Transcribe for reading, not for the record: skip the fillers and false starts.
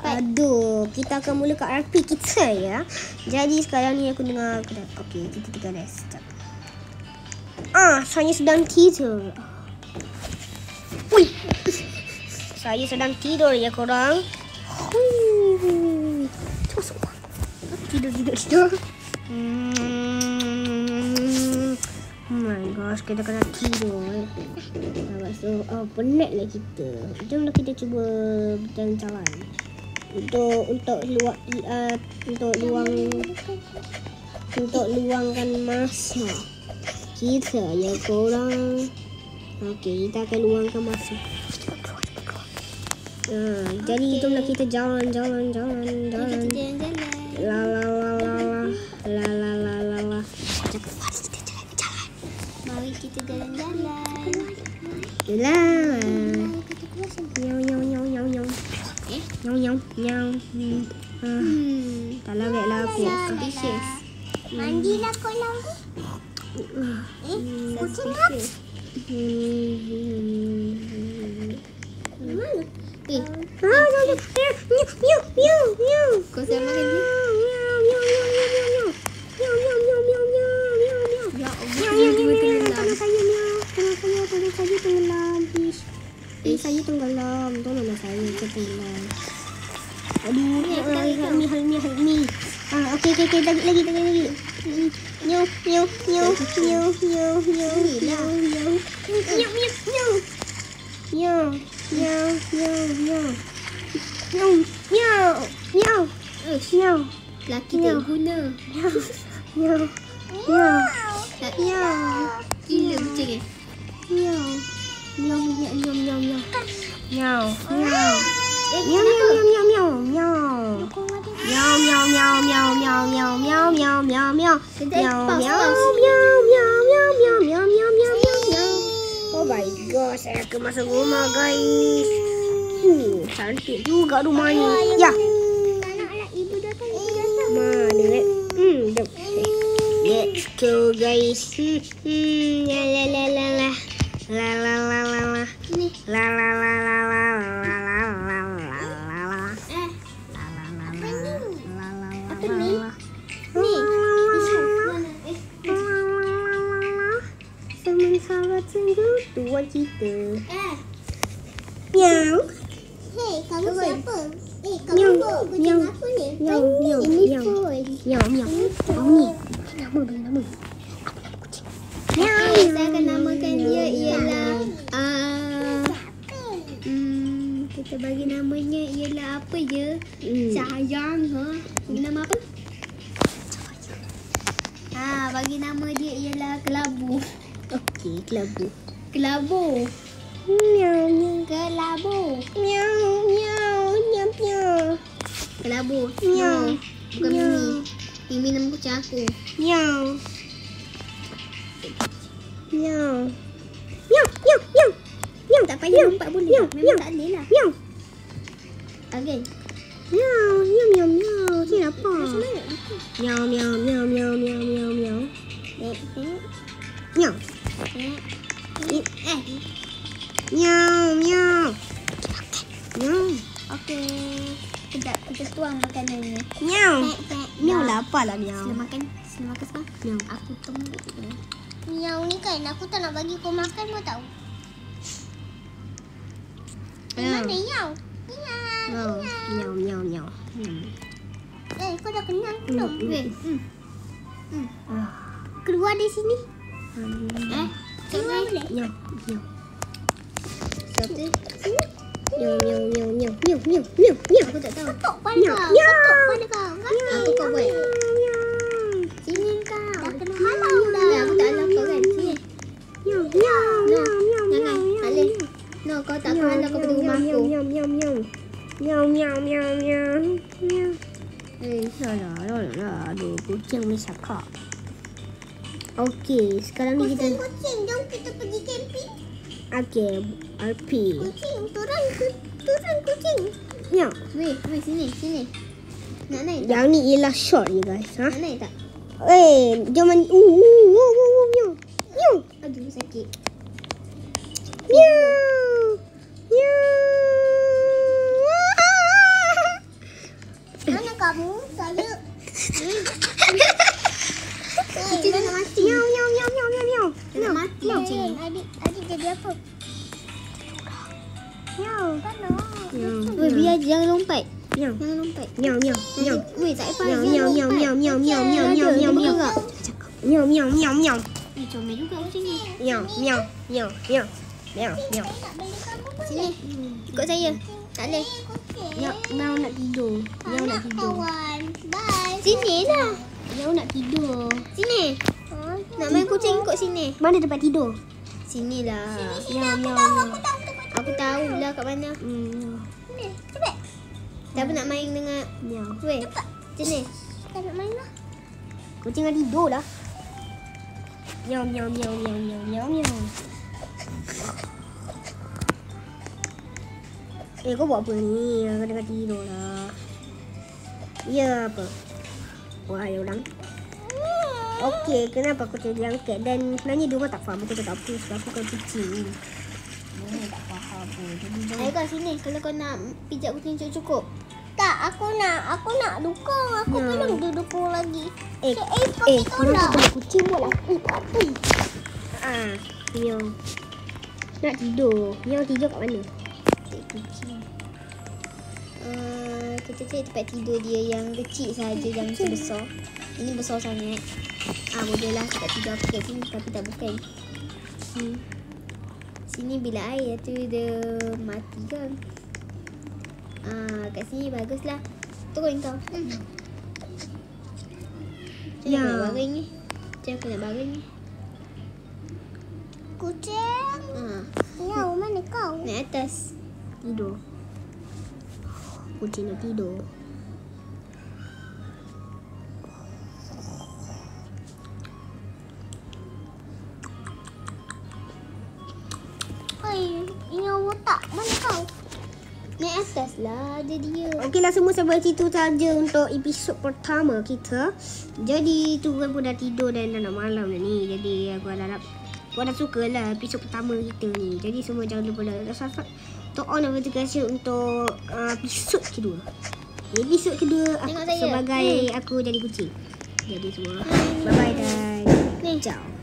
Aduh, kita akan mula ke RP kita ya. Jadi sekarang ni aku dengar. Okey, kita tengah rest. Saya sedang tidur. Ui. Saya sedang tidur ya korang. Tidur. Oh my gosh, kita kena tidur. So, penatlah kita. Jomlah kita cuba berjalan-jalan. Untuk luangkan masa kita ya korang. Okey, kita akan luangkan masa. Jadi jomlah kita jalan. La. Mari kita jalan-jalan. Lah. Nyau. Tak lawaklah aku. Suspicious. Mandilah kolam tu. Suspicious. Mana? Kau saya makan dia. Saya tenggelam. Tolonglah saya tenggelam. Aduh, help me. Okey, lagi. Nyau. Laki tak guna. Nyau. Gila kucing ni. Nyau. Oh my gosh, saya akan masuk rumah guys. Cantik juga rumah ni. Ya. Ibu datang. Mana? Let's go guys. Sahabat sungguh tua kita. Miau. Hei, kamu siapa? Miau. Kamu kucing apa ni? Miau. Nama. Saya akan namakan dia ialah kita bagi namanya ialah apa je? Sayang bagi nama apa? Bagi nama dia ialah Kelabu. Okey, kelabu. Kelabu. Miau. Kelabu. Miau. Kelabu. Miau. Bukan Mimi. Mimi nama kucing aku. Miau. Tak payah lompat boleh tak? Memang tak boleh lah. Miau. Again. Miau. Saya apa? Miau. Okey. Sekejap kita tuang makanannya. Miau lapar lah miau. Sila makan sekarang. Miau. Aku tunggu. Miau ni kan aku tak nak bagi kau makan mau tahu. Mana Miau? Miau. Kau dah kenyang belum? Keluar dari sini. Keluar boleh? Miau. Sini. Miau. Aku tak tahu. Ketuk pada kau. Apa kau buat? Sini kau. Dah kena halau dah. Aku tak halau kau kan. Sini. Jangan. Alih. No, kau tak akan halau kau pada rumah aku. Miau. Salah. Aduh, kucing ni cakap. Okey, sekarang ni kita Kucing, jom kita pergi camping. okey, RP. Kucing, turun kucing. Miau. Weh, sini. Nak naik tak? Yang ni ialah short je guys. Nak naik tak? Jangan miau. Aduh, sakit. Miau. Adik jadi apa? Miau. Weh, biar je, jangan lompat. Miau. Jangan lompat. Miau, miau, miau. Weh, tak apa. Miau, miau, miau, miau, miau, miau, miau, miau, miau, miau. Miau, miau, miau, miau. Comel juga kucing ni. Miau, miau, miau, miau. Miau, miau. Sini. Ikut saya. Tak boleh. Miau nak tidur. Miau nak tidur. Bye. Sini lah. Miau nak tidur. Sini. Nak main kucing ikut sini. Mana tempat tidur? Sini lah. Miau, miau, miau. Aku tahu lah kat mana. Cepat. Siapa nak main dengan Miau. weh? Sini. Tak nak main lah. Kucing nak tidur lah. Miau, miau, miau, miau, miau, miau, miau. Kau buat apa ni? Kena tidur lah. Ya apa? Wahai orang. Okey, kenapa aku jadi angkat? Dan sebenarnya dia orang tak faham aku cakap apa sebab aku kan kucing. Dia tak faham pun. Jadi Ayo kau sini kalau kau nak pijak kucing cukup. Tak, aku nak dukung. Aku Ya. belum dudukung lagi. Korang tu boleh kucing buat lah. Miau. Nak tidur. Miau tidur kat mana? Kucing. Kita cari tempat tidur dia yang kecil saja, jangan besar. Ini besar sangat. Bolehlah tempat tidur aku kat sini tapi tak bukan. Sini bila air tu dia mati kan. Kat sini baguslah. Turun kau. Macam Ya. mana aku nak baring ni? Macam aku nak baring ni? Kucing. Ya, mana kau? Naik atas. Tidur. Kucing nak tidur. Hai, ini otak. Mana kau? Naik atas lah, ada dia. Okeylah semua, sampai situ saja untuk episod pertama kita. Jadi Tuhan pun dah tidur dan dah nak malam dah ni. Jadi aku harap kau dah suka lah episod pertama kita ni. Jadi semua jangan lupa like, subscribe, turn on notification untuk episod kedua. Episod kedua Tengok saya. sebagai aku jadi kucing. Jadi semua bye bye dan ciao.